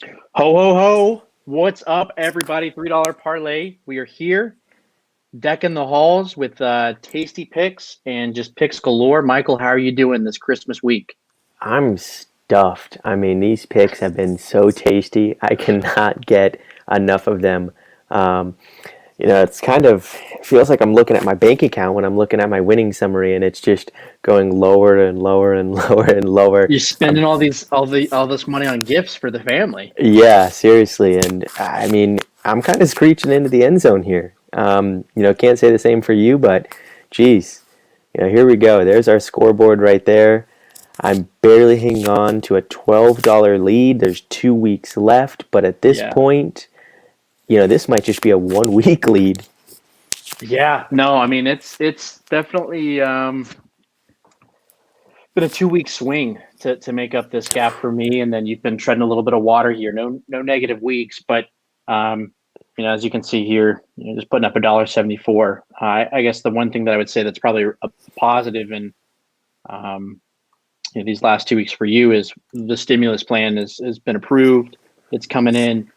Ho, ho, ho. What's up, everybody? $3 parlay. We are here, decking the halls with tasty picks and just picks galore. Michael, how are you doing this Christmas week? I'm stuffed. I mean, these picks have been so tasty. I cannot get enough of them. Um, it's kind of feels like I'm looking at my bank account when I'm looking at my winning summary, and it's just going lower and lower and lower and lower. You're Um, spending all this money on gifts for the family. yeah, seriously, and I mean, I'm kind of screeching into the end zone here. Can't say the same for you, but geez, here we go. There's our scoreboard right there. I'm barely hanging on to a $12 lead. There's 2 weeks left, but at this Yeah. point, this might just be a 1 week lead. Yeah. No, I mean it's definitely been a 2 week swing to make up this gap for me, and then you've been treading a little bit of water here. No negative weeks, but um, as you can see here, just putting up $1.74. I guess the one thing that I would say that's probably a positive in um, these last 2 weeks for you is the stimulus plan has been approved. It's coming in.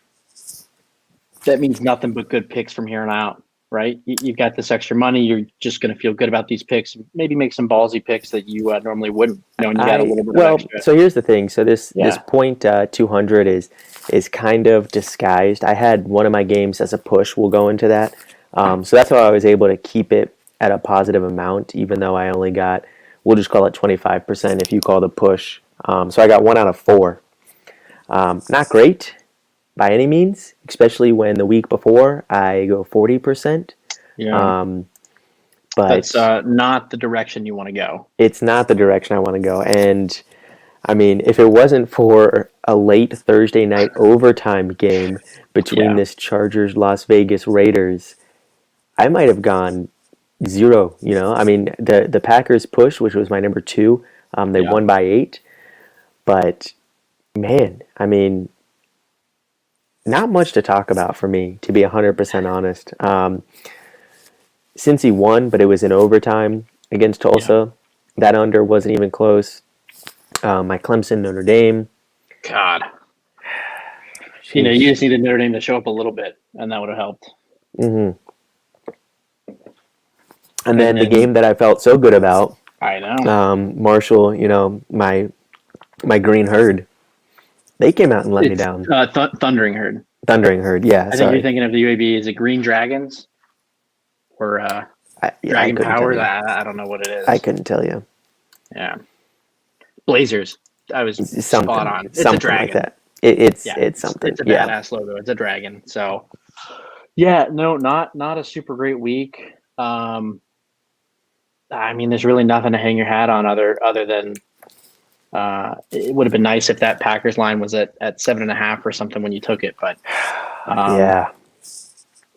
That means nothing but good picks from here on out, right? You've got this extra money. You're just going to feel good about these picks. Maybe make some ballsy picks that you normally wouldn't, knowing you got a I little bit of well, extra. so here's the thing. So this Yeah. point 200 is kind of disguised. I had one of my games as a push. We'll go into that. So that's how I was able to keep it at a positive amount, even though I only got, we'll just call it 25% if you call the push. So I got 1 out of 4. Not great by any means, especially when the week before I go 40%. Yeah. Um, That's but not the direction you want to go. it's not the direction I want to go. And I mean, if it wasn't for a late Thursday night overtime game between Yeah. this Chargers Las Vegas Raiders, I might have gone zero. I mean, the Packers push, which was my number 2, they Yeah. won by 8. But man, I mean, not much to talk about for me, to be 100% honest. Since he won, but it was in overtime against Yeah. Tulsa. That under wasn't even close. My Clemson Notre Dame. God. You Sheesh. just needed Notre Dame to show up a little bit, and that would have helped. hmm And And then the then game that I felt so good about, I know Marshall, my Green Herd, they came out and let me it's down. Thundering Herd. Thundering Herd, yeah, I think you're sorry. thinking of the UAB. Is it Green Dragons or I Dragon couldn't tell Powers? you. I don't know what it I is. couldn't tell you. Yeah. Blazers. I was spot Something, on. It's a something like dragon. that. It's Yeah, it's it's something. it's a Yeah. badass logo. It's a dragon. So yeah, no, not a super great week. I mean, there's really nothing to hang your hat on other than it would have been nice if that Packers line was at 7.5 or something when you took it, but um, Yeah.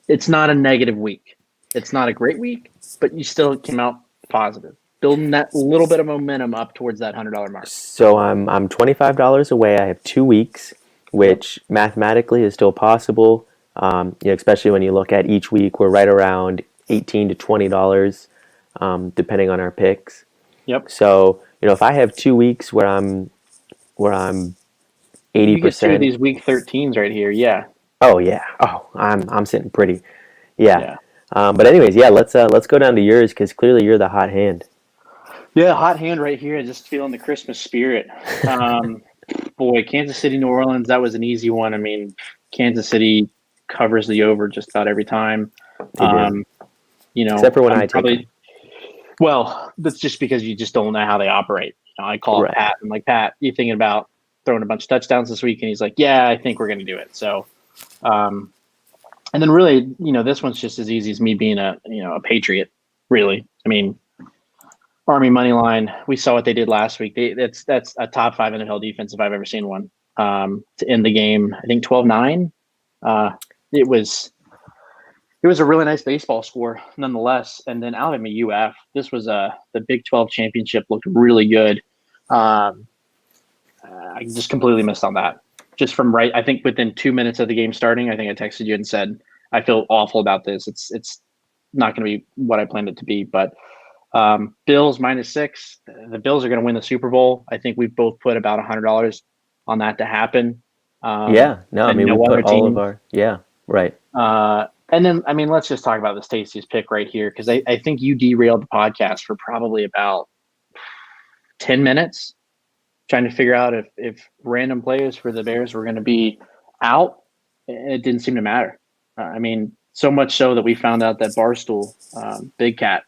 it's not a negative week. It's not a great week, but you still came out positive, building that little bit of momentum up towards that $100 mark. So I'm $25 away. I have 2 weeks, Yep. which mathematically is still possible. Especially when you look at each week, we're right around $18 to $20, depending on our picks. Yep. So if I have 2 weeks where I'm eighty You get two of percent, these week 13s right here. Yeah. oh yeah, I'm sitting pretty, yeah. Yeah. But anyways, yeah, let's go down to yours because clearly you're the hot hand. Yeah. Hot hand right here. Just feeling the Christmas spirit. Um, Boy, Kansas City, New Orleans, that was an easy one. I mean, Kansas City covers the over just about every time. They do, Um, except for when I'm I take them. probably, well, that's just because you just don't know how they operate. I call it Right. Pat. I'm like, Pat, you thinking about throwing a bunch of touchdowns this week? And he's like, yeah, I think we're going to do it. So, um, and then really, this one's just as easy as me being a Patriot, really. I mean, Army money line. We saw what they did last week. That's a top 5 NFL defense if I've ever seen one. To end the game, I think 12-9. Uh, it was a really nice baseball score, nonetheless. And then Alabama UF. This was the Big 12 championship looked really good. Um, I just completely missed on that. Just from right, I think within 2 minutes of the game starting, I think I texted you and said I feel awful about this. It's not going to be what I planned it to be, but Bills -6. The Bills are going to win the Super Bowl. I think we've both put about $100 on that to happen. Yeah, no, I And mean we no put other all of team. our right. And then, I mean, let's just talk about the Stacy's pick right here because I think you derailed the podcast for probably about 10 minutes trying to figure out if random players for the Bears were going to be out. It didn't seem to matter. I mean, so much so that we found out that Barstool, Big Cat,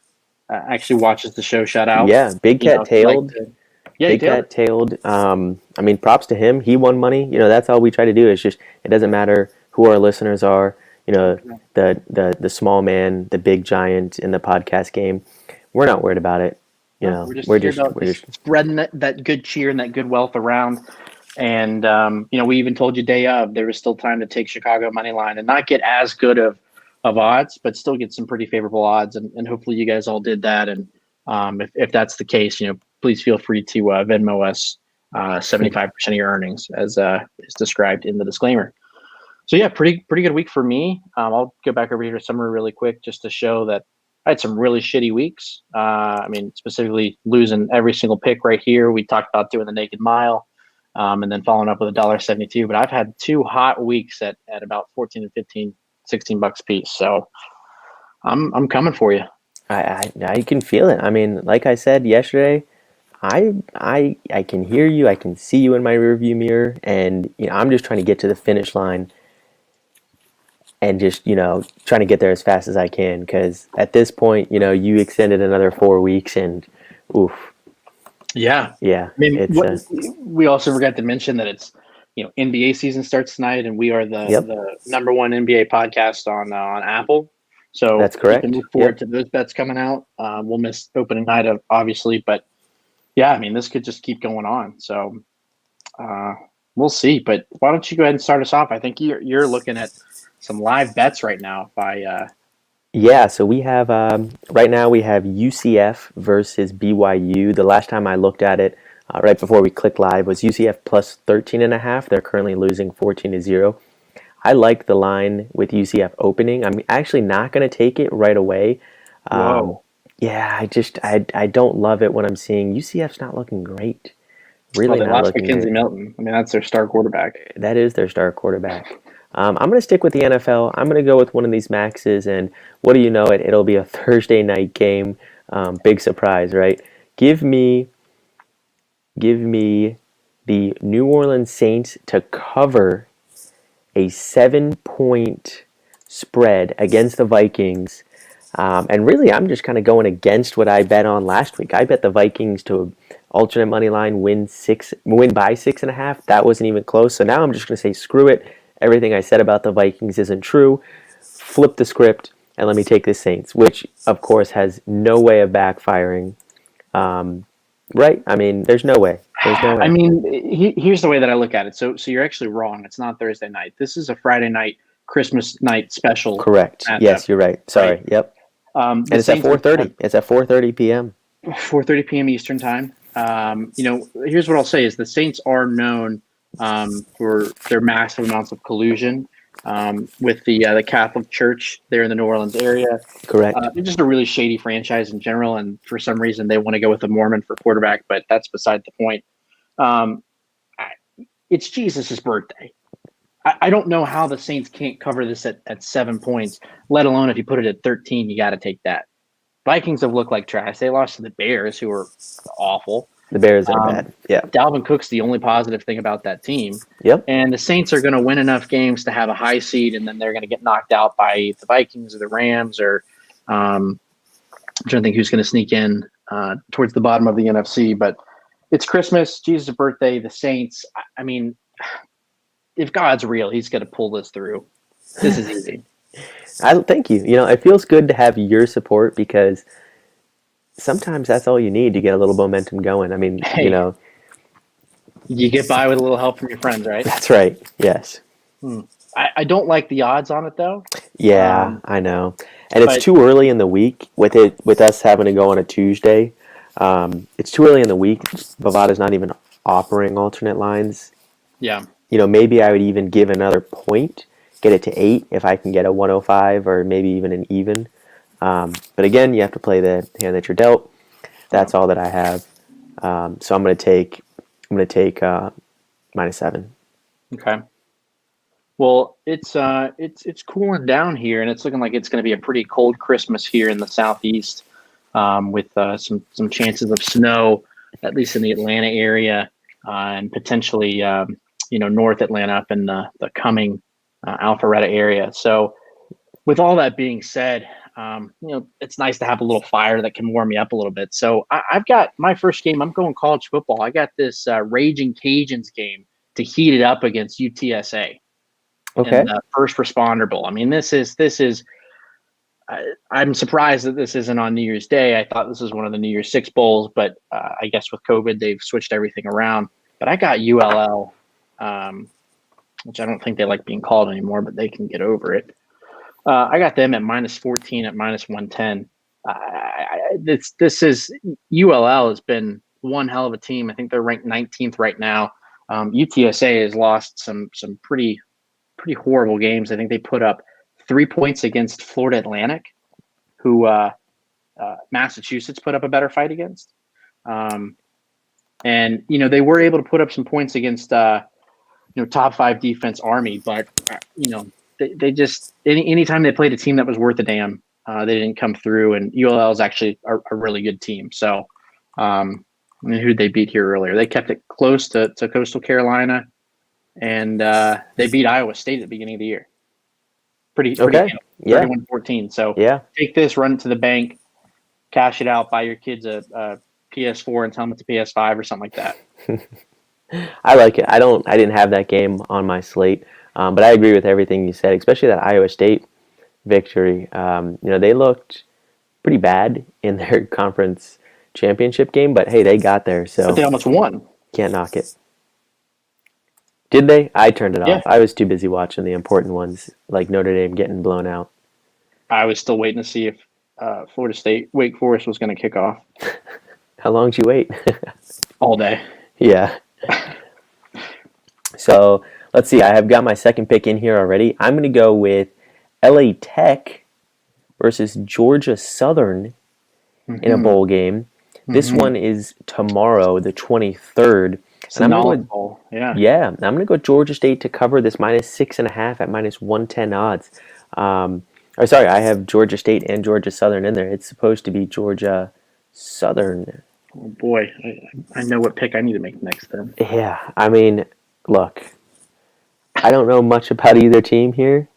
actually watches the show. Shout out. Yeah, Big You Cat know, he liked tailed. to, yeah, he Big tailed it. Cat tailed. I mean, props to him. He won money. You know, that's all we try to do. Is just it doesn't matter who our listeners are. You know, the small man, the big giant in the podcast game. We're not worried about it. You No, know, we're just here about we're just just spreading that good cheer and that good wealth around. And we even told you day of there was still time to take Chicago money line and not get as good of odds, but still get some pretty favorable odds. And hopefully you guys all did that. And if that's the case, please feel free to Venmo us 75% of your earnings as is described in the disclaimer. So yeah, pretty good week for me. I'll go back over here to summary really quick just to show that I had some really shitty weeks. I mean, specifically losing every single pick right here. We talked about doing the naked mile, and then following up with $1.72. But I've had 2 hot weeks at about 14 and 15, $16 a piece. So I'm coming for you. I can feel it. I mean, like I said yesterday, I can hear you. I can see you in my rearview mirror, and I'm just trying to get to the finish line and just trying to get there as fast as I can because at this point you extended another 4 weeks and oof. Yeah. Yeah, I mean, it's we also forgot to mention that it's NBA season starts tonight, and we are yep, the number one NBA podcast on Apple. So that's you can correct. look forward Yep. to those bets coming out. We'll miss opening night, obviously, but yeah, I mean, this could just keep going on. So we'll see. But why don't you go ahead and start us off? I think you're looking at some live bets right now. If I Yeah, so we have right now we have UCF versus BYU. The last time I looked at it, right before we clicked live, was UCF plus 13.5. They're currently losing 14-0. I like the line with UCF opening. I'm actually not going to take it right away. Um, whoa, yeah, I don't love it when I'm seeing UCF's not looking great. well, Really they not lost looking Mackenzie great. Milton. I mean, that's their star quarterback. That is their star quarterback. I'm going to stick with the NFL. I'm going to go with one of these maxes, and what do you know it? It'll be a Thursday night game. Big surprise, right? Give me the New Orleans Saints to cover a 7-point spread against the Vikings. And really, I'm just kind of going against what I bet on last week. I bet the Vikings to alternate money line win by 6.5. That wasn't even close. So now I'm just going to say screw it. Everything I said about the Vikings isn't true. Flip the script and let me take the Saints, which of course has no way of backfiring. Right? I mean, there's no way. There's no I way. mean, here's the way that I look at it. So you're actually wrong. It's not Thursday night. This is a Friday night, Christmas night special Correct. matchup, Yes, you're right. right? Sorry. Yep. The And it's at Saints are 4:30. It's at 4:30 p.m. 4:30 p.m. Eastern time. Here's what I'll say: is the Saints are known for their massive amounts of collusion with the Catholic Church there in the New Orleans area. Correct. They're just a really shady franchise in general, and for some reason they want to go with a Mormon for quarterback, but that's beside the point. Um, it's Jesus's birthday. I don't know how the Saints can't cover this at 7 points, let alone if you put it at 13, you got to take that. Vikings have looked like trash. They lost to the Bears, who are awful. The Bears are Um, bad. Yeah. Dalvin Cook's the only positive thing about that team. Yep. And the Saints are going to win enough games to have a high seed, and then they're going to get knocked out by the Vikings or the Rams, or I'm trying to think who's going to sneak in towards the bottom of the NFC. But it's Christmas, Jesus' birthday, the Saints. I mean, if God's real, he's going to pull this through. This is easy. I thank you. It feels good to have your support because sometimes that's all you need to get a little momentum going. I mean, Hey, you get by with a little help from your friends, right? that's right. Yes. I don't like the odds on it, though. Yeah, I know. And it's But too early in the week with us having to go on a Tuesday. It's too early in the week. Bovada's not even offering alternate lines. yeah, Maybe I would even give another point, get it to 8 if I can get a 105 or maybe even an even. But again, you have to play the hand that you're dealt. That's all that I have. So I'm going to take -7. okay. Well, it's cooling down here, and it's looking like it's going to be a pretty cold Christmas here in the southeast, with some chances of snow, at least in the Atlanta area, and potentially North Atlanta up in the coming Alpharetta area. So, with all that being said, it's nice to have a little fire that can warm me up a little bit. So I've got my first game. I'm going college football. I got this Raging Cajuns game to heat it up against UTSA in Okay. the first responder bowl. I mean, this is. I'm surprised that this isn't on New Year's Day. I thought this was one of the New Year's Six bowls, but I guess with COVID, they've switched everything around. But I got ULL, which I don't think they like being called anymore, but they can get over it. I got them at -14 at -110. This is ULL has been one hell of a team. I think they're ranked 19th right now. UTSA has lost some pretty horrible games. I think they put up 3 points against Florida Atlantic, who Massachusetts put up a better fight against. And they were able to put up some points against top 5 defense Army, but they just anytime they played a team that was worth a damn, they didn't come through. And ULL is actually a really good team. So, who'd they beat here earlier? They kept it close to Coastal Carolina, and they beat Iowa State at the beginning of the year. Pretty Okay. Yeah. 31-14. So Yeah. take this, run it to the bank, cash it out, buy your kids a PS4 and tell them it's a PS5 or something like that. I like it. I didn't have that game on my slate, but I agree with everything you said, especially that Iowa State victory. They looked pretty bad in their conference championship game, but hey, they got there, so But they almost won. can't knock it. Did they? I turned it Yeah. off. I was too busy watching the important ones, like Notre Dame getting blown out. I was still waiting to see if Florida State, Wake Forest was going to kick off How long did you wait? all day. Yeah. So let's see. I have got my second pick in here already. I'm going to go with LA Tech versus Georgia Southern in a bowl game. This one is tomorrow, the 23rd. It's And a I'm gonna knowledge bowl. Yeah. Yeah, I'm going to go Georgia State to cover this -6.5 at -110 odds. Sorry, I have Georgia State and Georgia Southern in there. It's supposed to be Georgia Southern. Oh boy, I know what pick I need to make next then. Yeah, I mean, look, I don't know much about either team here,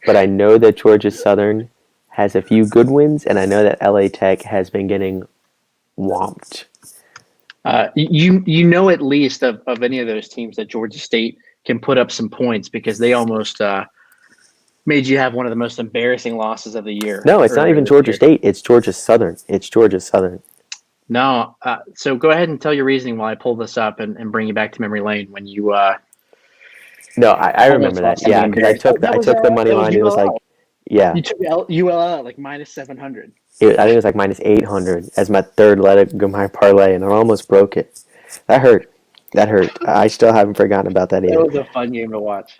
but I know that Georgia Southern has a few good wins, and I know that LA Tech has been getting whomped. You know at least of any of those teams that Georgia State can put up some points because they almost made you have one of the most embarrassing losses of the year. No, it's not earlier even this Georgia year. State. It's Georgia Southern. It's Georgia Southern. No, so go ahead and tell your reasoning while I pull this up and bring you back to memory lane when you. No, I remember that. lost Yeah, something because I took the money line. It was like, yeah, You took ULL at like -700. I think it was like -800 as my third leg of my parlay, and I almost broke it. That hurt. That hurt. I still haven't forgotten about that That either. was a fun game to watch.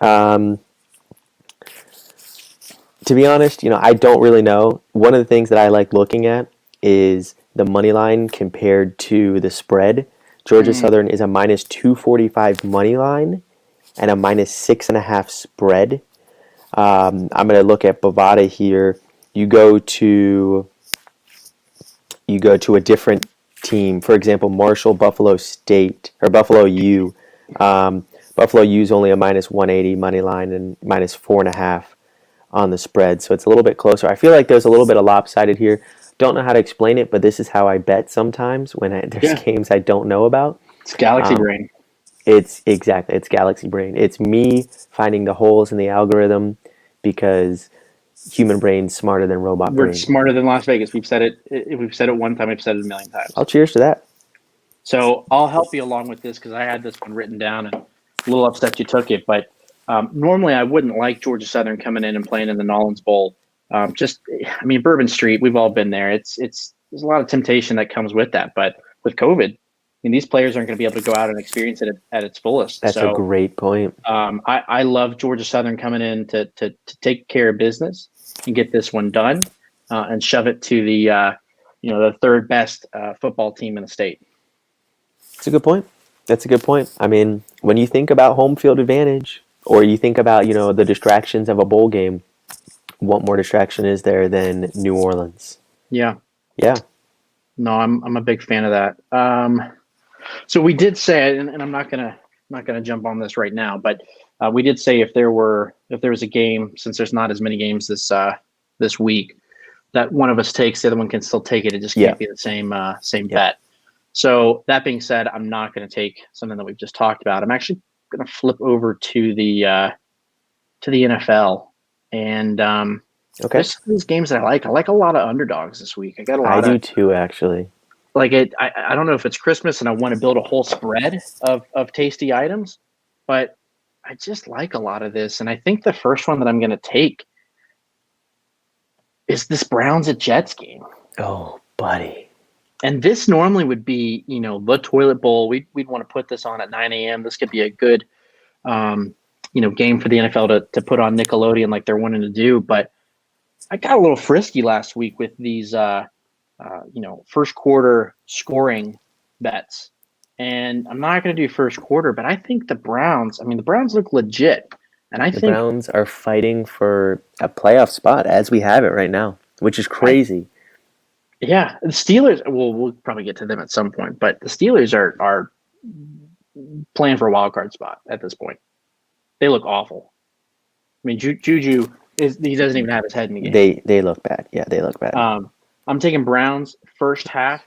To be honest, I don't really know. One of the things that I like looking at is the money line compared to the spread. Georgia Southern is a -245 money line and a -6.5 spread. I'm going to look at Bovada here. You go to a different team. For example, Marshall, Buffalo State, or Buffalo U. Buffalo U is only a -180 money line and -4.5 on the spread, so it's a little bit closer. I feel like there's a little bit of lopsided here. Don't know how to explain it, but this is how I bet sometimes when there's games I don't know about. It's Galaxy Brain. It's Galaxy Brain. It's me finding the holes in the algorithm because human brain's smarter than robot We're brain. smarter than Las Vegas. We've said it. We've said it one time. We've said it a million times. I'll cheers to that. So I'll help you along with this because I had this one written down and a little upset you took it. But normally I wouldn't like Georgia Southern coming in and playing in the Nollins Bowl. Bourbon Street, we've all been there. There's a lot of temptation that comes with that. But with COVID, these players aren't going to be able to go out and experience it at its fullest. That's a great point. I love Georgia Southern coming in to take care of business and get this one done and shove it to the third best football team in the state. That's a good point. I mean, when you think about home field advantage Or you think about, the distractions of a bowl game. What more distraction is there than New Orleans? Yeah. Yeah. No, I'm a big fan of that. So we did say, and I'm not gonna jump on this right now, but we did say if there was a game, since there's not as many games this week, that one of us takes, the other one can still take it. It just can't be the same bet. So that being said, I'm not going to take something that we've just talked about. I'm actually going to flip over to the NFL, and Okay. there's some of these games that I like. I like a lot of underdogs this week. I got a lot. I do too, actually. Like I don't know if it's Christmas and I want to build a whole spread of tasty items, but I just like a lot of this. And I think the first one that I'm going to take is this Browns at Jets game. Oh, buddy. And this normally would be, the toilet bowl. We'd want to put this on at 9 a.m. This could be a good, game for the NFL to put on Nickelodeon like they're wanting to do. But I got a little frisky last week with these, first quarter scoring bets. And I'm not going to do first quarter, but I think the Browns look legit. And I think the Browns are fighting for a playoff spot as we have it right now, which is crazy. Yeah, the Steelers. Well, we'll probably get to them at some point, but the Steelers are playing for a wild card spot at this point. They look awful. I mean, Juju he doesn't even have his head in the game. They look bad. Yeah, they look bad. I'm taking Browns first half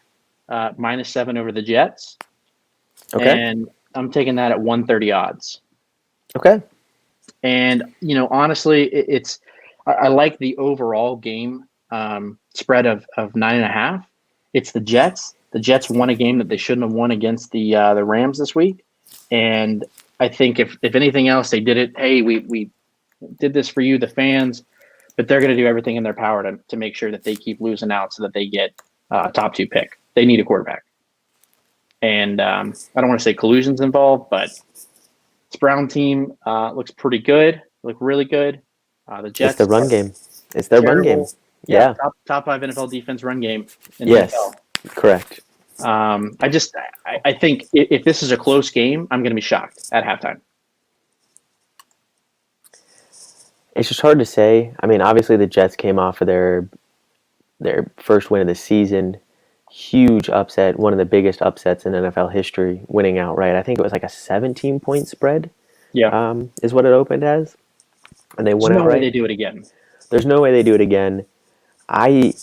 -7 over the Jets. Okay. And I'm taking that at 130 odds. Okay. And honestly, I like the overall game. Spread of 9.5. It's the Jets. The Jets won a game that they shouldn't have won against the Rams this week, and I think if anything else, they did it. Hey, we did this for you, the fans, but they're going to do everything in their power to make sure that they keep losing out so that they get a top 2 pick. They need a quarterback, and I don't want to say collusion's involved, but this Brown team looks pretty good. Look really good. The Jets. It's the run game. It's their run game. Yeah. Top 5 NFL defense run game. Yes, correct. I think if this is a close game, I'm going to be shocked at halftime. It's just hard to say. I mean, obviously the Jets came off of their first win of the season. Huge upset, one of the biggest upsets in NFL history, winning outright. I think it was like a 17-point spread. Yeah, is what it opened as, and they won outright. There's no way they do it again. There's no way they do it again. I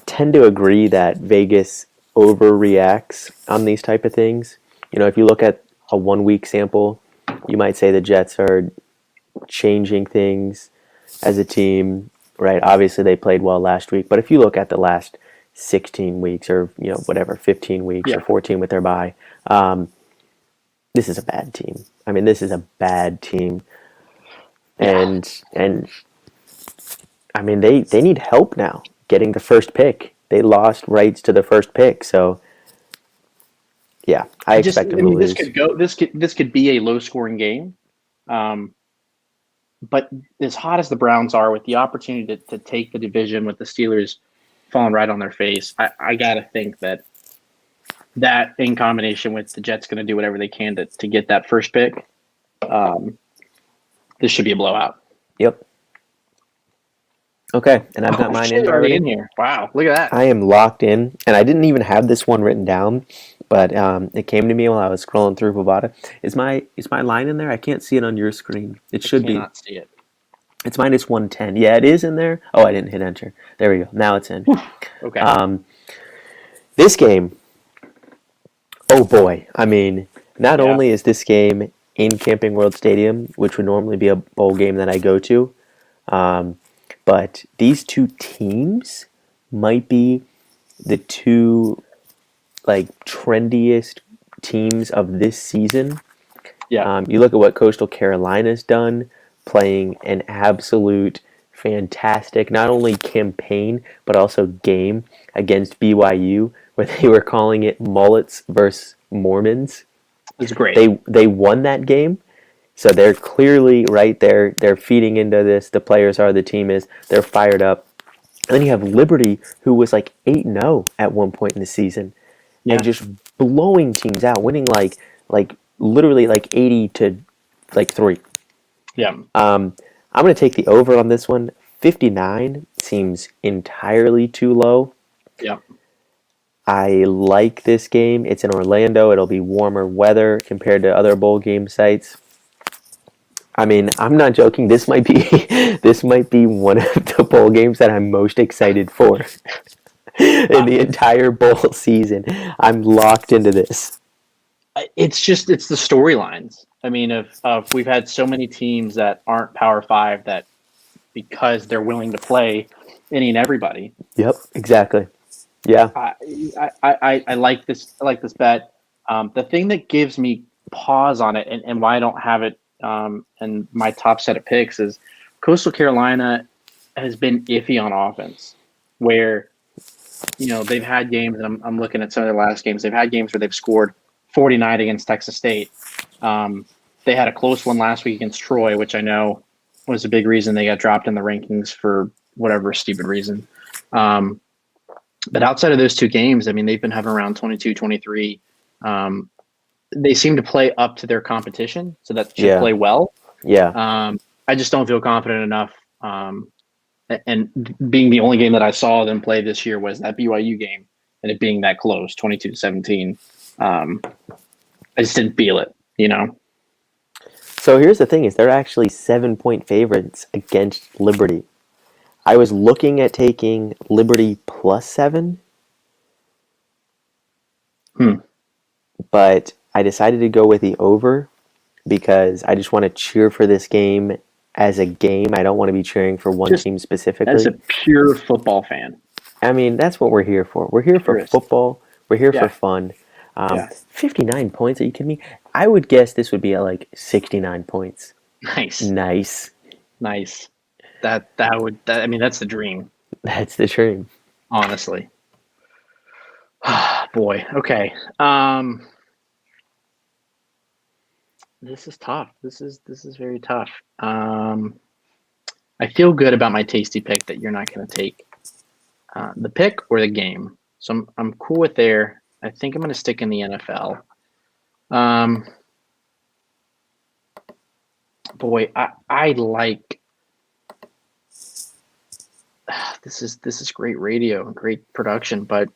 tend to agree that Vegas overreacts on these type of things. If you look at a 1-week sample, you might say the Jets are changing things as a team, right? Obviously, they played well last week, but if you look at the last 16 weeks or 15 weeks or 14 with their bye, this is a bad team. I mean, this is a bad team, and I mean they need help now getting the first pick. They lost rights to the first pick, so yeah, I expect them to lose. This could be a low scoring game, but as hot as the Browns are, with the opportunity to take the division with the Steelers falling right on their face, I gotta think that in combination with the Jets going to do whatever they can to get that first pick, this should be a blowout. Yep. Okay, and I've got mine already in here. Wow, look at that. I am locked in, and I didn't even have this one written down, but it came to me while I was scrolling through Bovada. Is my line in there? I can't see it on your screen. It should be. I cannot see it. It's -110. Yeah, it is in there. Oh, I didn't hit enter. There we go. Now it's in. Okay. This game, oh boy. I mean, not only is this game in Camping World Stadium, which would normally be a bowl game that I go to, but these two teams might be the two trendiest teams of this season. Yeah. You look at what Coastal Carolina's done, playing an absolute fantastic, not only campaign, but also game against BYU, where they were calling it Mullets versus Mormons. It's great. They won that game. So they're clearly right there. They're feeding into this. The players are, the team is. They're fired up. And then you have Liberty, who was 8-0 at one point in the season, and just blowing teams out, winning literally 80-3. Yeah. I'm going to take the over on this one. 59 seems entirely too low. Yeah. I like this game. It's in Orlando. It'll be warmer weather compared to other bowl game sites. I mean, I'm not joking. This might be this might be one of the bowl games that I'm most excited for in the entire bowl season. I'm locked into this. It's the storylines. I mean, if we've had so many teams that aren't Power Five that because they're willing to play any and everybody. Yep, exactly. Yeah. I like this. I like this bet. The thing that gives me pause on it and why I don't have it in my top set of picks is Coastal Carolina has been iffy on offense, where they've had games, and I'm looking at some of their last games. They've had games where they've scored 49 against Texas State. They had a close one last week against Troy, which I know was a big reason they got dropped in the rankings for whatever stupid reason. But outside of those two games, I mean, they've been having around 22, 23. They seem to play up to their competition, so that should play well. Yeah. I just don't feel confident enough. And being the only game that I saw them play this year was that BYU game, and it being that close, 22-17. I just didn't feel it, So here's the thing: is they're actually 7-point favorites against Liberty. I was looking at taking Liberty +7, but I decided to go with the over because I just want to cheer for this game as a game. I don't want to be cheering for one team specifically. As a pure football fan. I mean, that's what we're here for. We're here for football. We're here for fun. 59 points, are you kidding me? I would guess this would be at like 69 points. Nice. I mean, that's the dream. That's the dream. Honestly. Boy. Okay. This is tough. This is very tough. I feel good about my tasty pick that you're not going to take the pick or the game. So I'm cool with there. I think I'm going to stick in the NFL. Boy, I like. This is great radio and great production, but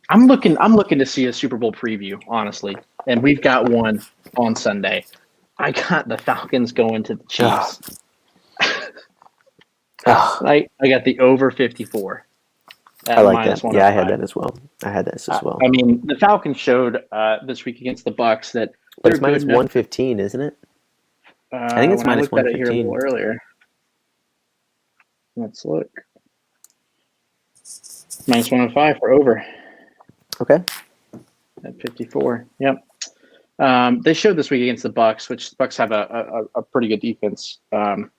I'm looking to see a Super Bowl preview, honestly, and we've got one on Sunday. I got the Falcons going to the Chiefs. I got the over 54. I like that. Yeah, I had that as well. I mean, the Falcons showed this week against the Bucs that but it's minus 115, isn't it? I think it's minus 115. I looked at it here a little earlier. Let's look. Minus 105 for over. Okay. At 54. Yep. They showed this week against the Bucs, which the Bucs have a pretty good defense,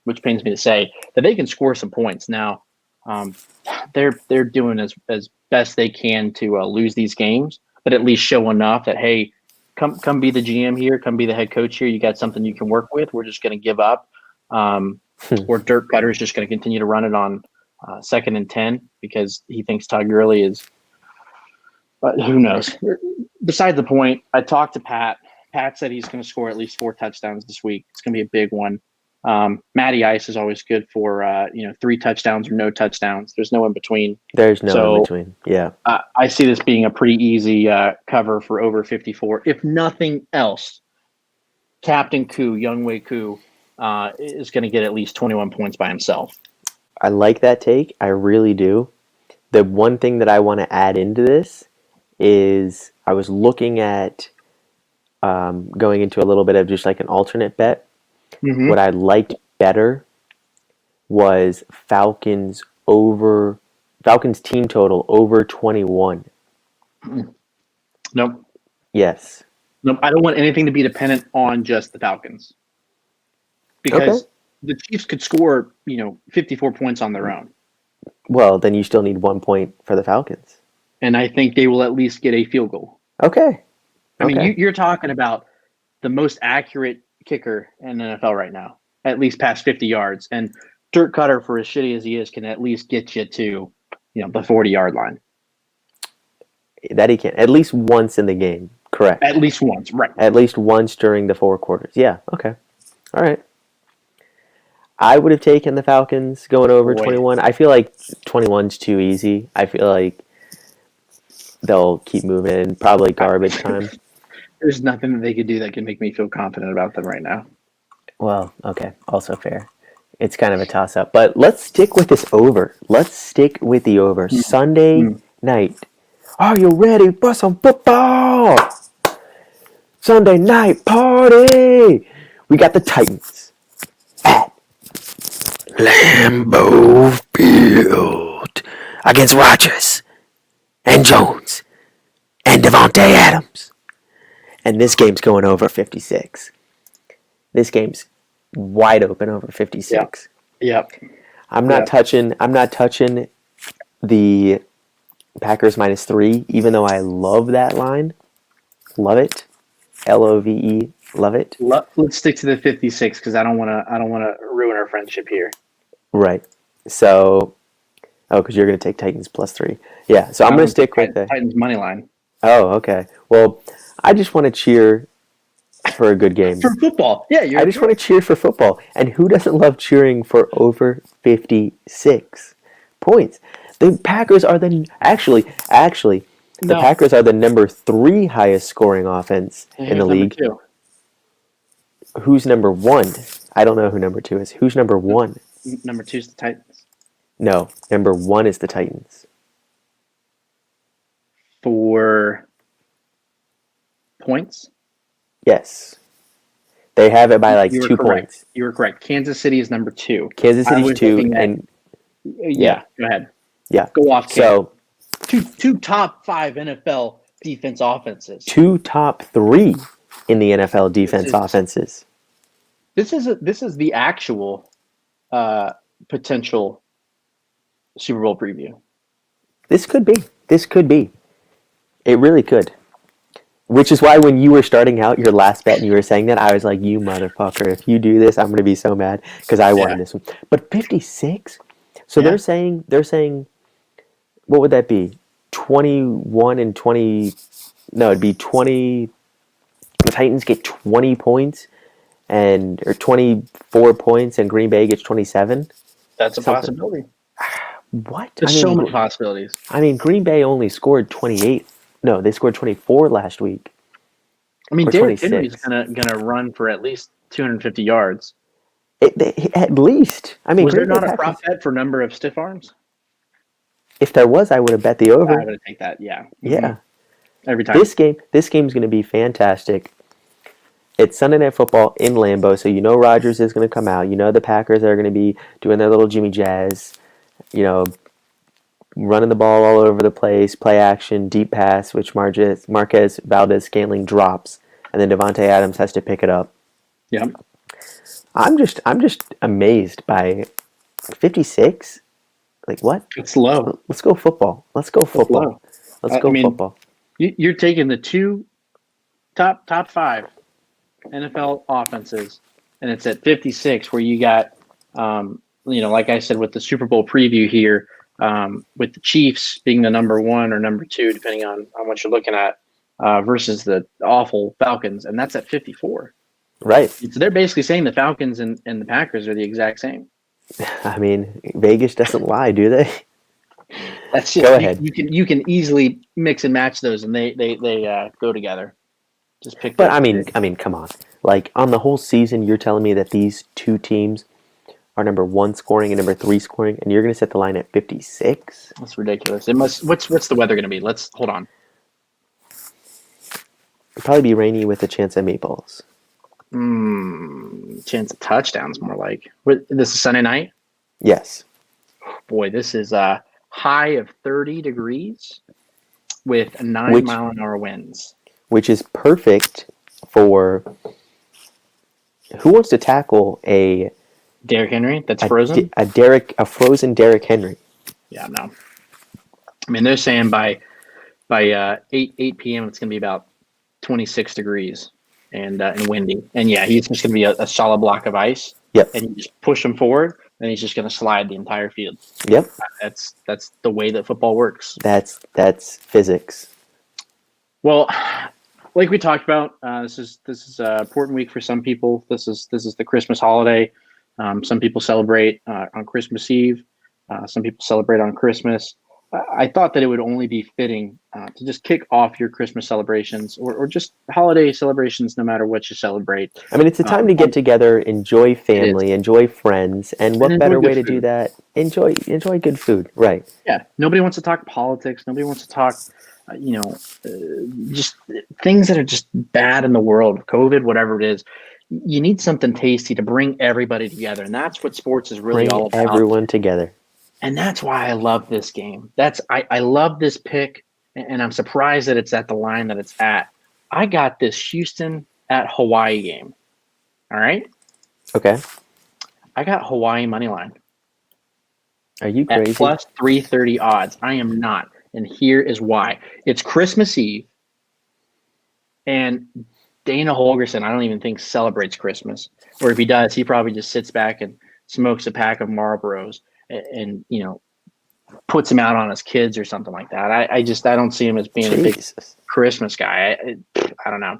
which pains me to say that they can score some points. Now, they're doing as best they can to lose these games, but at least show enough that hey, come be the GM here, come be the head coach here. You got something you can work with. We're just going to give up, or Dirk Cutter is just going to continue to run it on 2nd and 10 because he thinks Todd Gurley is. But who knows? Beside the point, I talked to Pat. Pat said he's going to score at least 4 touchdowns this week. It's going to be a big one. Matty Ice is always good for 3 touchdowns or no touchdowns. There's no in between. There's no in between. Yeah. I see this being a pretty easy cover for over 54. If nothing else, Captain Koo, Younghoe Koo, is going to get at least 21 points by himself. I like that take. I really do. The one thing that I want to add into this is I was looking at going into a little bit of just like an alternate bet. Mm-hmm. What I liked better was Falcons team total over 21. Nope. Yes. Nope. I don't want anything to be dependent on just the Falcons. Because the Chiefs could score, 54 points on their own. Well, then you still need 1 point for the Falcons. And I think they will at least get a field goal. Okay. I mean, you're talking about the most accurate kicker in the NFL right now, at least past 50 yards. And Dirk Cutter, for as shitty as he is, can at least get you to, the 40-yard line. That he can. At least once in the game. Correct. At least once, right. At least once during the 4 quarters. Yeah, okay. All right. I would have taken the Falcons going over Boy, 21. I feel like 21's too easy. I feel like they'll keep moving in, probably garbage time. there's nothing that they could do that can make me feel confident about them right now. Well, okay, also fair. It's kind of a toss up. But let's stick with this over. Let's stick with the over. Sunday Mm. night. Are you ready for some football? Sunday night party! We got the Titans at Lambeau Field against Rodgers and Jones and Devontae Adams. And this game's going over 56. This game's wide open over 56. Yep. I'm not touching the Packers -3, even though I love that line. Love it. LOVE, love it. Let's stick to the 56 because I don't want to ruin our friendship here. Right. So, because you're going to take Titans +3. Yeah, so I'm going to stick with the Titans money line Oh, okay. Well, I just want to cheer for a good game. for football. Yeah, I just want to cheer for football. And who doesn't love cheering for over 56 points? The Packers are the No. Packers are the number 3 highest scoring offense in the league. Two. Who's number 1? I don't know who number 2 is. Who's number 1? Number 2 is the Titans. No, number 1 is the Titans. For points? Yes. They have it by like You were 2 correct. points. You were correct. Kansas City is number 2. Kansas I City's was 2 thinking that- and Yeah, go ahead. yeah. Go off. So Two top 5 NFL defense offenses. 2 top 3 in the NFL defense is- offenses. This is the actual potential Super Bowl preview. This could be. It really could. Which is why when you were starting out your last bet and you were saying that, I was like, you motherfucker, if you do this, I'm going to be so mad because I wanted this one. But 56? So Yeah. they're saying, what would that be? 21 and 20, no, it'd be 20, the Titans get 20 points or 24 points and Green Bay gets 27? That's a Something. possibility. What? There's so many possibilities. I mean, Green Bay only scored 28. No, they scored 24 last week. I mean, Or Derrick 26. Henry's gonna run for at least 250 yards. At least. I mean, Was there Green Bay not a Packers- prop bet for number of stiff arms? If there was, I would have bet the I over. would take that. Yeah. Yeah. Every time. This game's going to be fantastic. It's Sunday Night Football in Lambeau, so you know Rodgers is going to come out. You know the Packers are going to be doing their little Jimmy Jazz, running the ball all over the place, play action, deep pass, which Marquez Valdez-Scantling drops, and then Devontae Adams has to pick it up. Yeah. I'm just amazed by 56. Like what? It's low. Let's go football. Let's go football. low. Let's go I mean, football. You're taking the two top 5 NFL offenses, and it's at 56, where you got, like I said with the Super Bowl preview here, with the Chiefs being the number 1 or number 2, depending on what you're looking at, versus the awful Falcons, and that's at 54. Right. So they're basically saying the Falcons and the Packers are the exact same. I mean, Vegas doesn't lie, do they? That's just, Go ahead. You can easily mix and match those, and they go together. Just pick. But those I mean, come on. Like on the whole season, you're telling me that these two teams are number 1 scoring and number 3 scoring, and you're going to set the line at 56? That's ridiculous. It must. What's the weather going to be? Let's hold on. It'll probably be rainy with a chance of meatballs. Chance of touchdowns, more like. This is Sunday night. Yes. Boy, this is a high of 30 degrees with 9-mile-an-hour winds. Which is perfect for who wants to tackle a Derrick Henry, that's frozen. a frozen Derrick Henry. Yeah, no. I mean, they're saying by 8 p.m. it's going to be about 26 degrees and windy. And yeah, he's just going to be a solid block of ice. Yep. And you just push him forward, and he's just going to slide the entire field. Yep. That's the way that football works. That's physics. Well, like we talked about, this is an important week for some people. This is the Christmas holiday. Some people celebrate on Christmas Eve. Some people celebrate on Christmas. I thought that it would only be fitting to just kick off your Christmas celebrations or just holiday celebrations, no matter what you celebrate. I mean, it's a time to get together, enjoy family, enjoy friends, and And what enjoy better way good to do food. that? Enjoy good food, right? Yeah, nobody wants to talk politics. Nobody wants to talk, just things that are just bad in the world, COVID, whatever it is. You need something tasty to bring everybody together, and that's what sports is really Bring all about. everyone together. And that's why I love this game. I love this pick, and I'm surprised that it's at the line that it's at. I got this Houston at Hawaii game. All right, Okay, I got Hawaii money line are you at crazy? plus 330 odds. I am not, and here is why. It's Christmas Eve, and Dana Holgerson, I don't even think celebrates Christmas, or if he does, he probably just sits back and smokes a pack of Marlboros and puts him out on his kids or something like that. I don't see him as being a big Jesus. Christmas guy. I don't know.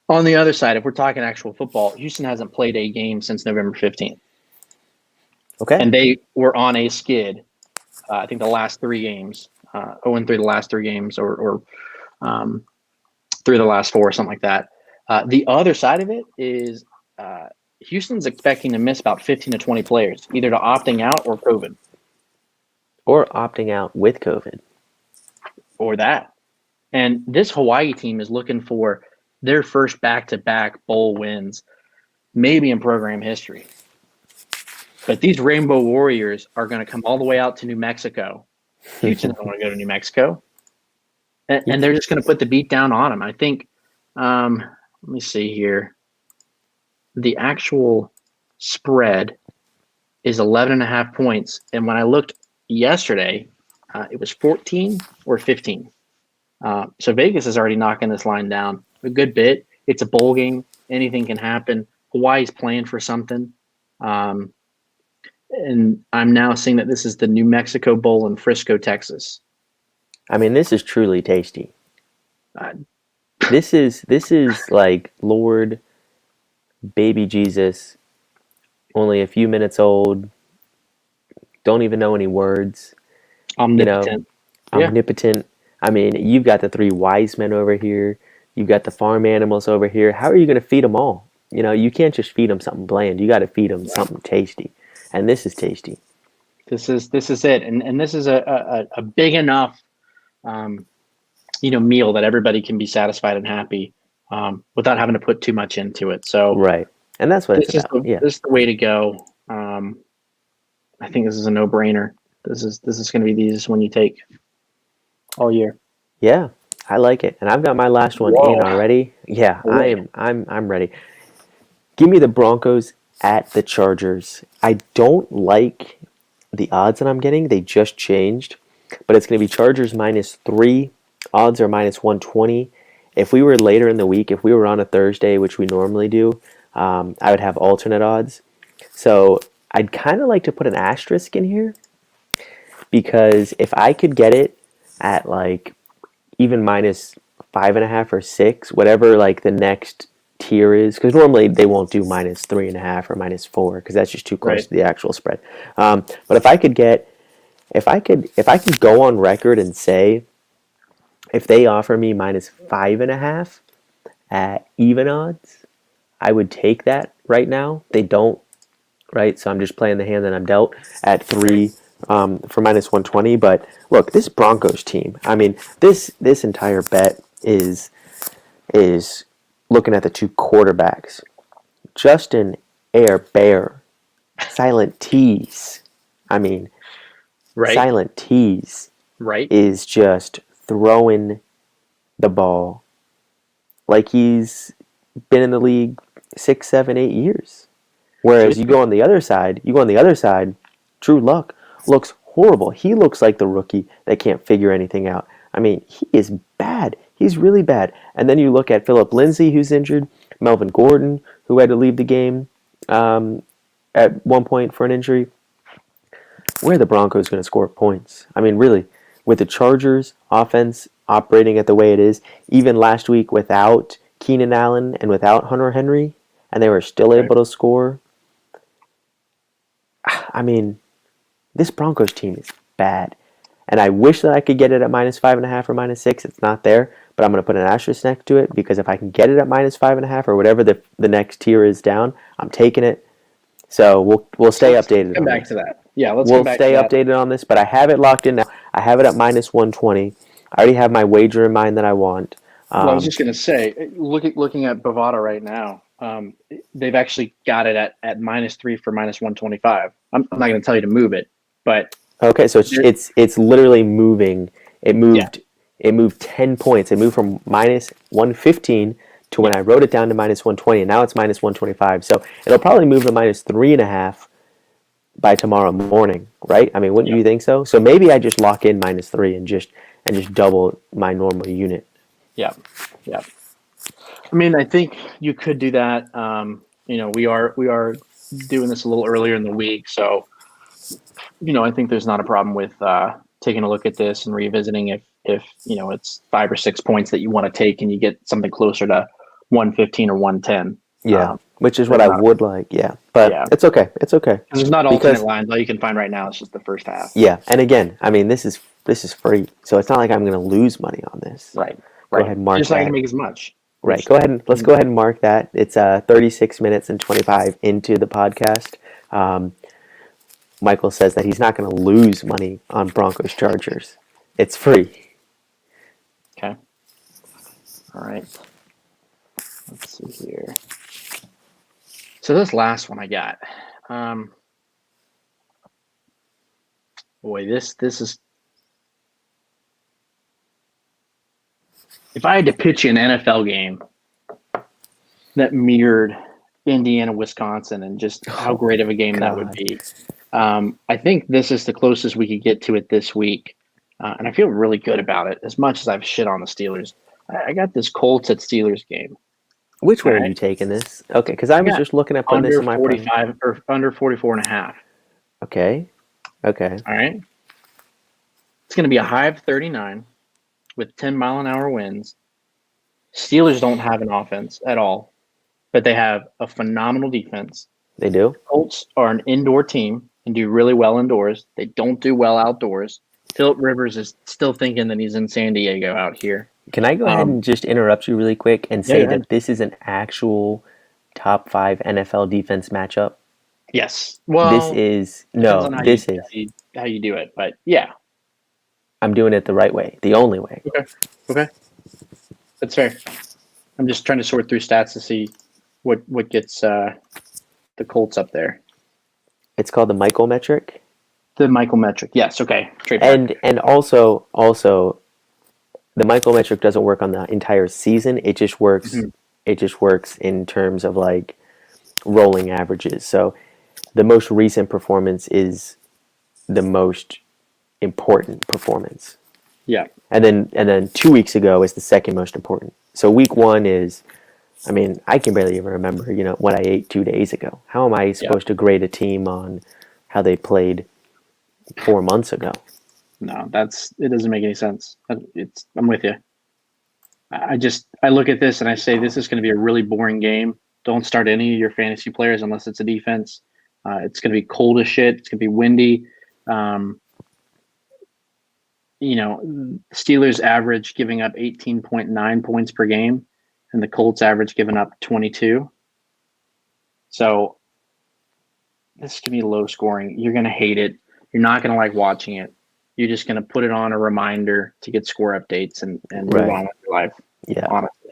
On the other side, if we're talking actual football, Houston hasn't played a game since November 15th, Okay. and they were on a skid. I think the last three games, 0-3 the last three games, or through the last four, something like that. The other side of it is Houston's expecting to miss about 15 to 20 players, either to opting out or COVID Or opting out with COVID. or that. And this Hawaii team is looking for their first back-to-back bowl wins, maybe in program history. But these Rainbow Warriors are going to come all the way out to New Mexico. Houston doesn't want to go to New Mexico. And they're just going to put the beat down on them. I think, let me see here. The actual spread is 11.5 points. And when I looked yesterday, it was 14 or 15. So Vegas is already knocking this line down a good bit. It's a bowl game. Anything can happen. Hawaii's playing for something. And I'm now seeing that this is the New Mexico Bowl in Frisco, Texas. I mean, this is truly tasty. Uh, This is like Lord Baby Jesus, only a few minutes old, don't even know any words, Omnipotent. Yeah. omnipotent. I mean, you've got the three wise men over here, you've got the farm animals over here. How are you going to feed them all? You can't just feed them something bland. You got to feed them something tasty, and this is tasty. This is it, and this is a big enough, meal that everybody can be satisfied and happy, without having to put too much into it. So Right, and that's what it's this is about. Yeah, this is the way to go. I think this is a no-brainer. This is going to be the easiest one you take all year. yeah, I like it, and I've got my last one Whoa. in already. Yeah, Boy. I'm ready. Give me the Broncos at the Chargers. I don't like the odds that I'm getting. They just changed, but it's going to be Chargers -3. Odds are -120. If we were later in the week, if we were on a Thursday, which we normally do, I would have alternate odds. So I'd kind of like to put an asterisk in here because if I could get it at like even -5.5 or 6, whatever like the next tier is, because normally they won't do -3.5 or -4 because that's just too close Right. to the actual spread. But if I could go on record and say if they offer me -5.5 at even odds, I would take that right now. They don't, right? So I'm just playing the hand that I'm dealt at 3 for -120. But look, this Broncos team. I mean, this entire bet is looking at the two quarterbacks, Justin Air Bear, Silent T's. I mean, Right. Silent T's Right. is just throwing the ball like he's been in the league 6, 7, 8 years. Whereas you go on the other side, Drew Luck looks horrible. He looks like the rookie that can't figure anything out. I mean, he is bad. He's really bad. And then you look at Philip Lindsay, who's injured, Melvin Gordon, who had to leave the game at one point for an injury. Where are the Broncos going to score points? I mean, really, with the Chargers offense operating at the way it is, even last week without Keenan Allen and without Hunter Henry, and they were still able to score. I mean, this Broncos team is bad. And I wish that I could get it at -5.5 or -6. It's not there, but I'm going to put an asterisk next to it because if I can get it at -5.5 or whatever the next tier is down, I'm taking it. So we'll stay updated Come on back this. to that. Yeah, let's We'll come back stay to that. updated on this, but I have it locked in now. I have it at -120. I already have my wager in mind that I want. Well, I was just going to say, looking at Bovada right now, they've actually got it at -3 for -125. I'm not going to tell you to move it, but Okay, so it's literally moving. It yeah, moved 10 points. It moved from -115 to when I wrote it down to -120, and now it's -125. So it'll probably move to -3.5 by tomorrow morning, right? I mean, wouldn't yeah, you think so? So maybe I just lock in -3 and just double my normal unit. yeah, yeah. I mean, I think you could do that. We are doing this a little earlier in the week, so I think there's not a problem with taking a look at this and revisiting if it's 5 or 6 points that you want to take and you get something closer to 115 or 110. Yeah, which is what there's I not, would like. Yeah, but yeah, it's okay. It's okay because there's not alternate because lines. All you can find right now is just the first half. yeah, and again, I mean, this is free, so it's not like I'm going to lose money on this. Right, Go right. ahead and mark Just not going that. to make as much. Right. Go ahead and let's go ahead and mark that. It's 36 minutes and 25 into the podcast. Michael says that he's not going to lose money on Broncos Chargers. It's free. Okay. All right. Let's see here. So this last one I got. Boy, this is. If I had to pitch you an NFL game that mirrored Indiana, Wisconsin, and just how great of a game that would be, I think this is the closest we could get to it this week. And I feel really good about it, as much as I've shit on the Steelers. I got this Colts at Steelers game. Which way All are right. you taking this? Okay, because I was Yeah. just looking at putting this Under in my 45 or under 44.5. Okay. Okay. All right. It's going to be a high of 39 with 10-mile-an-hour winds. Steelers don't have an offense at all, but they have a phenomenal defense. They do? Colts are an indoor team and do really well indoors. They don't do well outdoors. Philip Rivers is still thinking that he's in San Diego out here. Can I go ahead and just interrupt you really quick and Yeah, say go ahead. that this is an actual top 5 NFL defense matchup? Yes. Well, This is depends no. on This is. how you do it, but yeah. I'm doing it the right way, the only way. Okay. That's fair. I'm just trying to sort through stats to see what gets the Colts up there. It's called the Michael metric. The Michael metric. Yes. Okay. Trademark. And also the Michael metric doesn't work on the entire season. It just works. Mhm. It just works in terms of like rolling averages. So the most recent performance is the most important performance, Yeah. and then 2 weeks ago is the second most important. So week 1 is, I mean, I can barely even remember what I ate 2 days ago. How am I supposed to grade a team on how they played 4 months ago? No, it doesn't make any sense. I'm with you. I look at this and I say this is going to be a really boring game. Don't start any of your fantasy players unless it's a defense. It's going to be cold as shit. It's going to be windy. Steelers average giving up 18.9 points per game, and the Colts average giving up 22. So this can be low scoring. You're going to hate it. You're not going to like watching it. You're just going to put it on a reminder to get score updates and move Right. on with your life. Yeah. Honestly.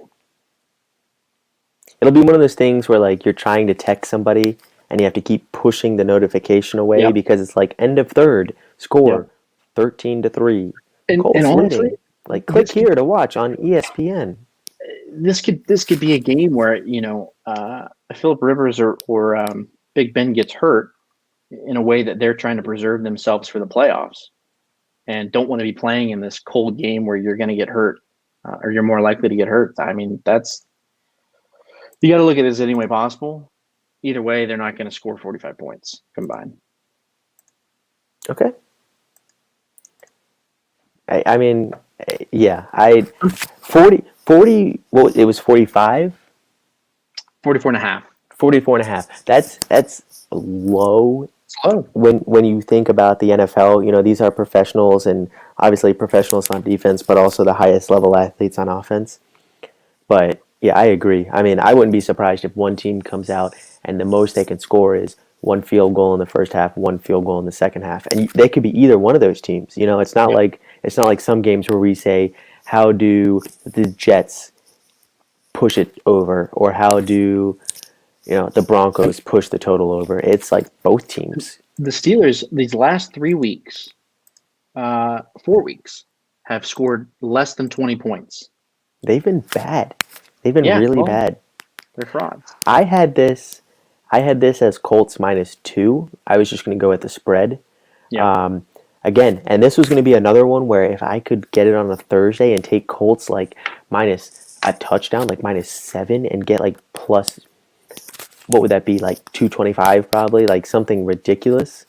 It'll be one of those things where like you're trying to text somebody and you have to keep pushing the notification away Yep. because it's like end of third, score Yep. 13-3. And Colts honestly, winning. Like click here to watch on ESPN. this could be a game where Philip Rivers or Big Ben gets hurt in a way that they're trying to preserve themselves for the playoffs and don't want to be playing in this cold game where you're going to get hurt or you're more likely to get hurt. I mean, you got to look at it as any way possible. Either way, they're not going to score 45 points combined. Okay. I mean, yeah, 40, well, it was 45? 44 and a half. 44.5. That's low slow. when you think about the NFL, these are professionals, and obviously professionals on defense, but also the highest level athletes on offense. But yeah, I agree. I mean, I wouldn't be surprised if one team comes out and the most they can score is one field goal in the first half, one field goal in the second half, and they could be either one of those teams. It's not like some games where we say, how do the Jets push it over, or how do the Broncos push the total over? It's like both teams. The Steelers these last 3 weeks, 4 weeks, have scored less than 20 points. They've been bad. They've been Yeah, really well, bad. they're frauds. I had this as Colts -2. I was just going to go with the spread. Yeah. Again, and this was going to be another one where if I could get it on a Thursday and take Colts like minus a touchdown, like -7, and get like plus, what would that be, like 225 probably, like something ridiculous,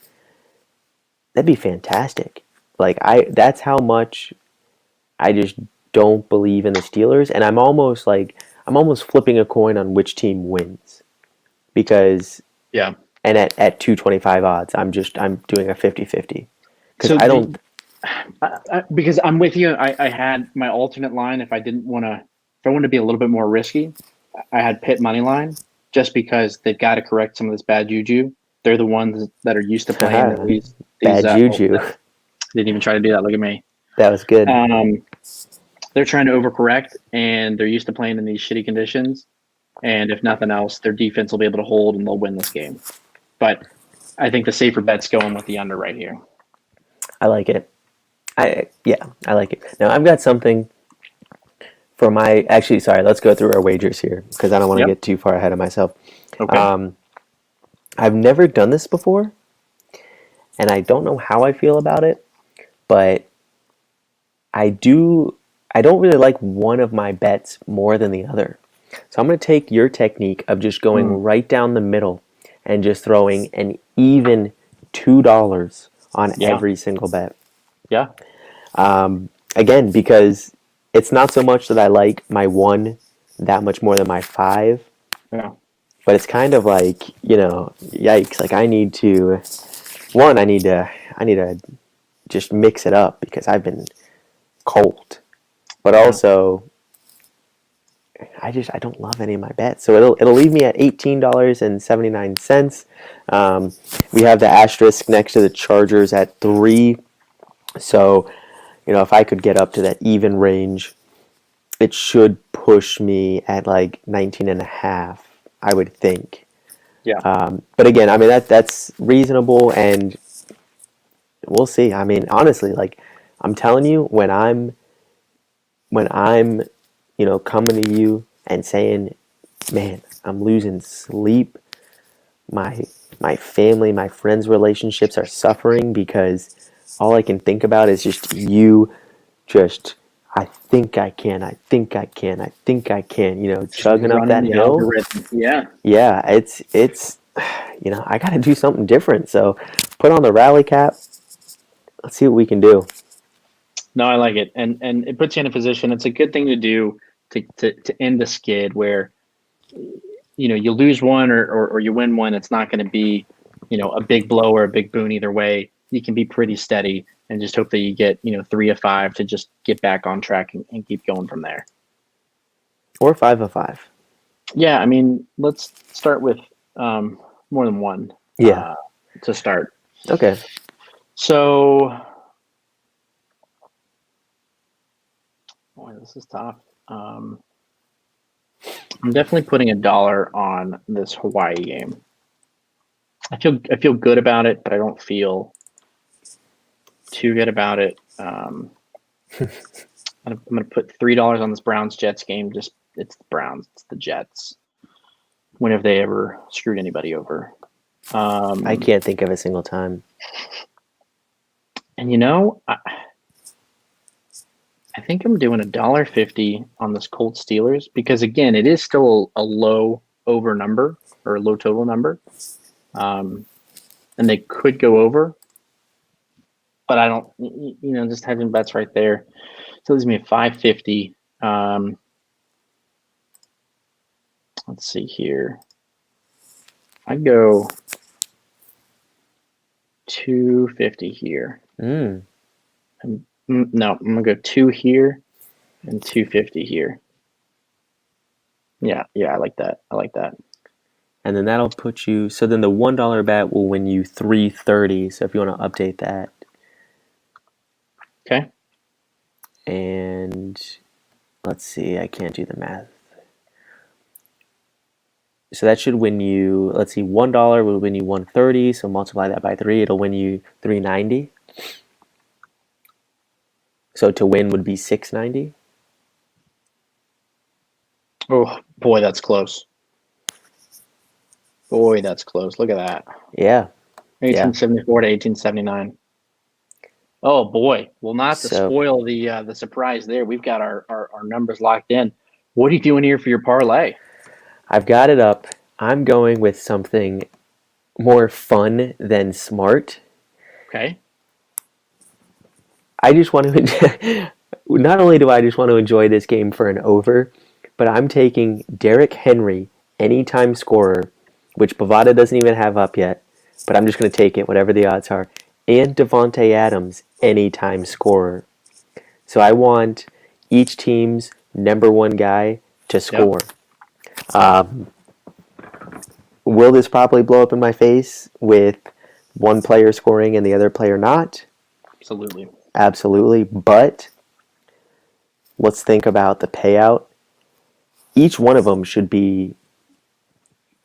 that'd be fantastic. That's how much I just don't believe in the Steelers, and I'm almost flipping a coin on which team wins, because Yeah. and at 225 odds, I'm doing a 50-50, because So I don't. because I'm with you. I had my alternate line if I wanted to be a little bit more risky. I had Pitt money line just because they've got to correct some of this bad juju. They're the ones that are used to playing these Bad juju. Didn't even try to do that. Look at me. That was good. They're trying to overcorrect, and they're used to playing in these shitty conditions. And if nothing else, their defense will be able to hold, and they'll win this game. But I think the safer bet's going with the under right here. I like it. I like it. Now I've got something for my. Actually, sorry. Let's go through our wagers here, because I don't want to get too far ahead of myself. Okay. I've never done this before, and I don't know how I feel about it, but I don't really like one of my bets more than the other. So I'm going to take your technique of just going right down the middle and just throwing an even $2 on every single bet. Yeah. Again, because it's not so much that I like my 1 that much more than my 5, Yeah. but it's kind of like, yikes. Like I need to just mix it up, because I've been cold. But also, I don't love any of my bets, so it'll leave me at $18.79. We have the asterisk next to the Chargers at 3. So, if I could get up to that even range, it should push me at like 19.5, I would think. Yeah. But again, I mean that's reasonable, and we'll see. I mean, honestly, like I'm telling you, when I'm coming to you and saying, man, I'm losing sleep, my family, my friends' relationships are suffering, because all I can think about is just you, just I think I can, chugging up that Running the hill. algorithm. Yeah. Yeah, it's I got to do something different. So put on the rally cap. Let's see what we can do. No, I like it, and it puts you in a position. It's a good thing to do to end the skid where you lose one or you win one. It's not going to be a big blow or a big boon either way. You can be pretty steady and just hope that you get 3 of 5 to just get back on track and keep going from there. Or 5 of 5. Yeah, I mean, let's start with more than one. Yeah. To start. Okay. So, boy, this is tough. I'm definitely putting $1 on this Hawaii game. I feel good about it, but I don't feel too good about it. I'm going to put $3 on this Browns Jets game. Just it's the Browns, it's the Jets. When have they ever screwed anybody over? I can't think of a single time. And I think I'm doing $1.50 on this Colts Steelers, because again, it is still a low over number or a low total number. And they could go over, but I don't, just having bets right there. So leaves me at $5.50. Let's see here. I go 250 here. Mm. No, I'm gonna go 2 here and 250 here. Yeah, I like that. And then that'll put you. So then the $1 bet will win you 330. So if you want to update that, Okay. and let's see, I can't do the math. So that should win you. Let's see, $1 will win you 130. So multiply that by 3, it'll win you 390. So to win would be 690. Oh boy, that's close. Boy, that's close. Look at that. Yeah. 1874 to 1879. Oh boy. Well, not to So spoil the surprise there. We've got our numbers locked in. What are you doing here for your parlay? I've got it up. I'm going with something more fun than smart. Okay. I just want to. Not only do I just want to enjoy this game for an over, but I'm taking Derrick Henry, anytime scorer, which Bovada doesn't even have up yet, but I'm just going to take it, whatever the odds are, and Devontae Adams, anytime scorer. So I want each team's number one guy to score. Will this probably blow up in my face with one player scoring and the other player not? Absolutely. Absolutely. But let's think about the payout. Each one of them should be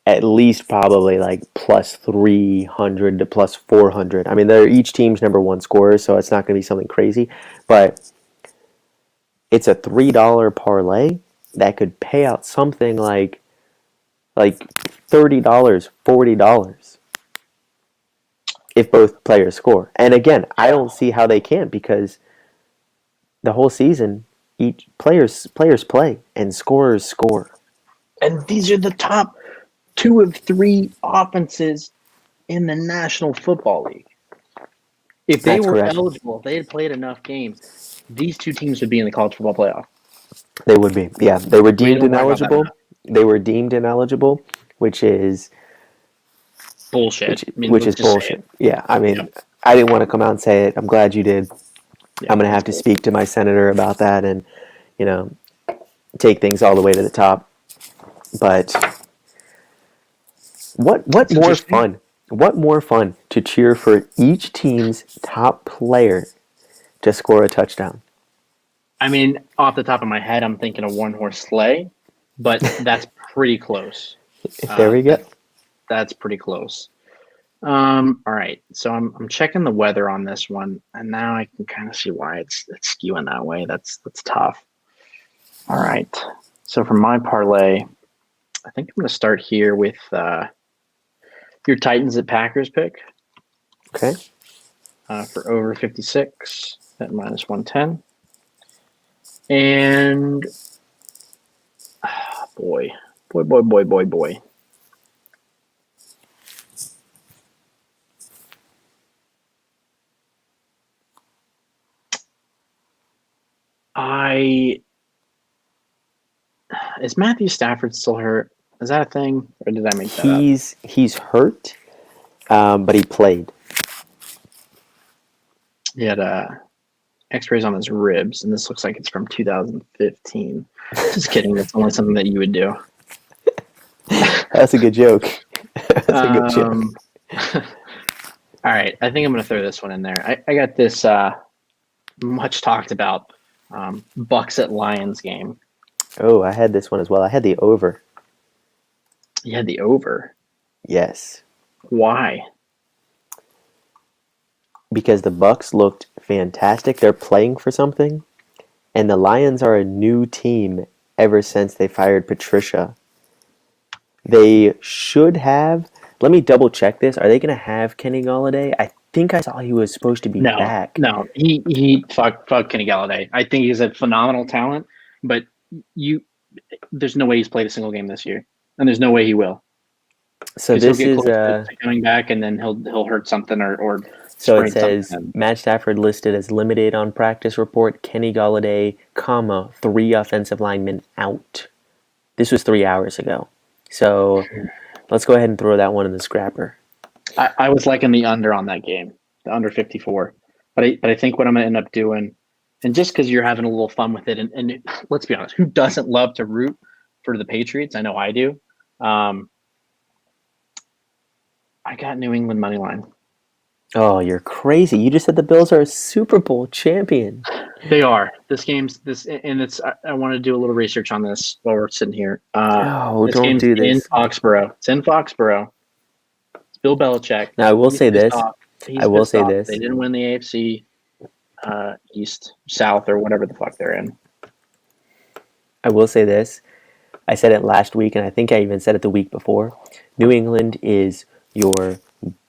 at least probably like plus 300 to plus 400. I mean, they're each team's number one scorers, so it's not going to be something crazy. But it's a $3 parlay that could pay out something like $30, $40 if both players score. And again, I don't see how they can't, because the whole season, each players play and scorers score. And these are the top 2 of 3 offenses in the National Football League. If they were eligible, if they had played enough games, these two teams would be in the college football playoff. They would be. Yeah, they were deemed ineligible. They were deemed ineligible, which is bullshit. Which is bullshit. Yeah, I mean, I didn't want to come out and say it. I'm glad you did. Yeah, I'm going to have to speak to my senator about that and, take things all the way to the top. But what more fun? What more fun to cheer for each team's top player to score a touchdown? I mean, off the top of my head, I'm thinking a one-horse sleigh, but that's pretty close. There we go. That's pretty close. All right, so I'm checking the weather on this one, and now I can kind of see why it's skewing that way. That's tough. All right, so for my parlay, I think I'm going to start here with your Titans at Packers pick. Okay. For over 56 at minus 110. And boy. Is Matthew Stafford still hurt? Is that a thing, or did I make that up? He's hurt, but he played. He had X-rays on his ribs, and this looks like it's from 2015. Just kidding. That's only something that you would do. That's a good joke. That's a good joke. All right, I think I'm going to throw this one in there. I got this much talked about Bucks at Lions game. Oh, I had this one as well. I had the over. You had the over? Yes. Why? Because the Bucks looked fantastic. They're playing for something. And the Lions are a new team ever since they fired Patricia. They should have... Let me double check this. Are they going to have Kenny Golladay? I think I saw he was supposed to be back. No, he fuck Kenny Golladay. I think he's a phenomenal talent, but there's no way he's played a single game this year, and there's no way he will. So this is coming back, and then he'll hurt something or. So it says Matt Stafford listed as limited on practice report. Kenny Golladay, 3 offensive linemen out. This was 3 hours ago. So let's go ahead and throw that one in the scrapper. I was liking the under on that game. the under 54. But I think what I'm going to end up doing, and just because you're having a little fun with it, and let's be honest, who doesn't love to root for the Patriots? I know I do. I got New England money line. Oh, you're crazy. You just said the Bills are a Super Bowl champion. They are. And it's. I want to do a little research on this while we're sitting here. Oh, This don't game's do in this. Foxborough. It's in Foxborough. It's Bill Belichick. Now, I will He's say pissed this. off. He's I will pissed say off. this. They didn't win the AFC East, South, or whatever the fuck they're in. I will say this. I said it last week, and I think I even said it the week before. New England is your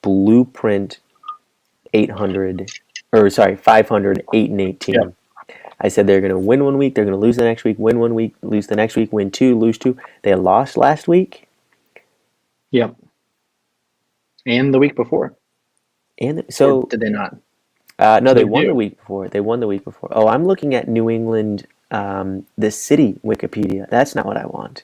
blueprint 500, 8-18. Yep. I said they're going to win one week, they're going to lose the next week, win one week, lose the next week, win two, lose two. They lost last week. Yep. And the week before. And so Or did they not? no, they They won do. the week before. They won the week before. Oh, I'm looking at New England, the city Wikipedia. That's not what I want.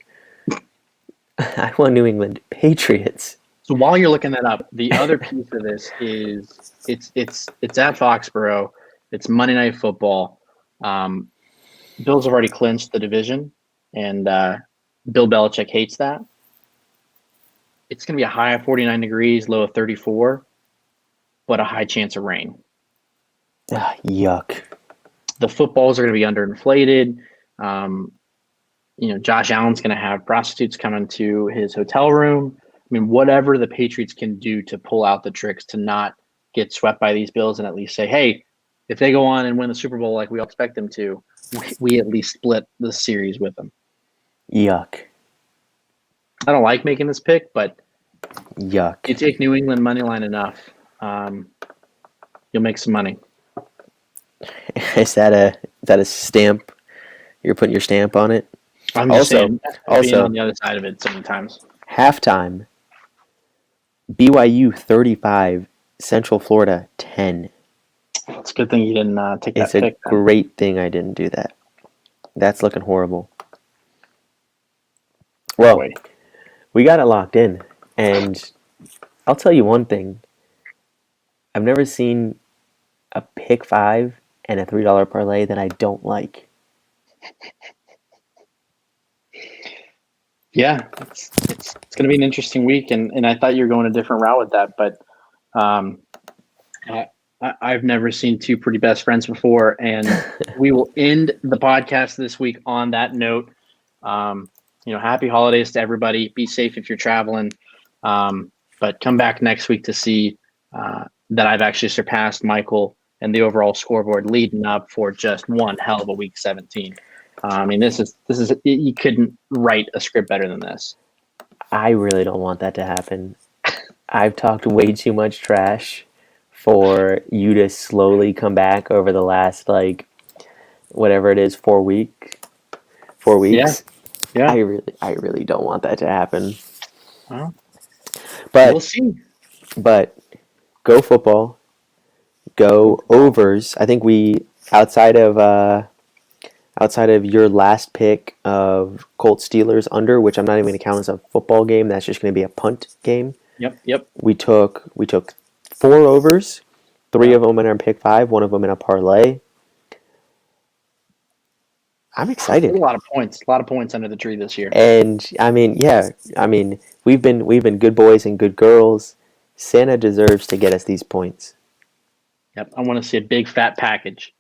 I want New England Patriots. So while you're looking that up, the other piece of this is it's at Foxborough. It's Monday Night Football. Bills have already clinched the division, and Bill Belichick hates that. It's going to be a high of 49 degrees, low of 34, but a high chance of rain. Yuck. The footballs are going to be underinflated. Josh Allen's going to have prostitutes coming to his hotel room. I mean, whatever the Patriots can do to pull out the tricks to not get swept by these Bills and at least say, hey, if they go on and win the Super Bowl like we all expect them to, we at least split the series with them. Yuck. I don't like making this pick, but Yuck. you take New England money line enough, you'll make some money. Is that a stamp? You're putting your stamp on it? I'm just saying, being also on the other side of it so many times. Halftime. BYU 35, Central Florida 10. It's a good thing you didn't take that It's a pick. great thing I didn't do that. That's looking horrible. Well, Boy. we got it locked in, and I'll tell you one thing. I've never seen a pick 5 and a $3 parlay that I don't like. Yeah, it's going to be an interesting week, and I thought you were going a different route with that, but I've never seen two pretty best friends before, and we will end the podcast this week on that note. Happy holidays to everybody. Be safe if you're traveling, but come back next week to see that I've actually surpassed Michael and the overall scoreboard leading up for just one hell of a week 17. This is you couldn't write a script better than this. I really don't want that to happen. I've talked way too much trash for you to slowly come back over the last whatever it is, 4 weeks. Yeah. I really don't want that to happen. Well, But we'll see. But go football, go overs. I think we outside of your last pick of Colts Steelers under, which I'm not even going to count as a football game. That's just going to be a punt game. Yep. We took 4 overs, 3 of them in our pick 5, 1 of them in a parlay. I'm excited. A lot of points under the tree this year. And we've been good boys and good girls. Santa deserves to get us these points. Yep, I want to see a big fat package.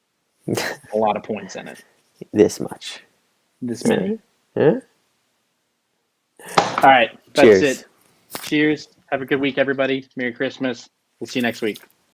A lot of points in it. This much. This many. Huh? All right, that's Cheers. it. Cheers. Have a good week, everybody. Merry Christmas. We'll see you next week.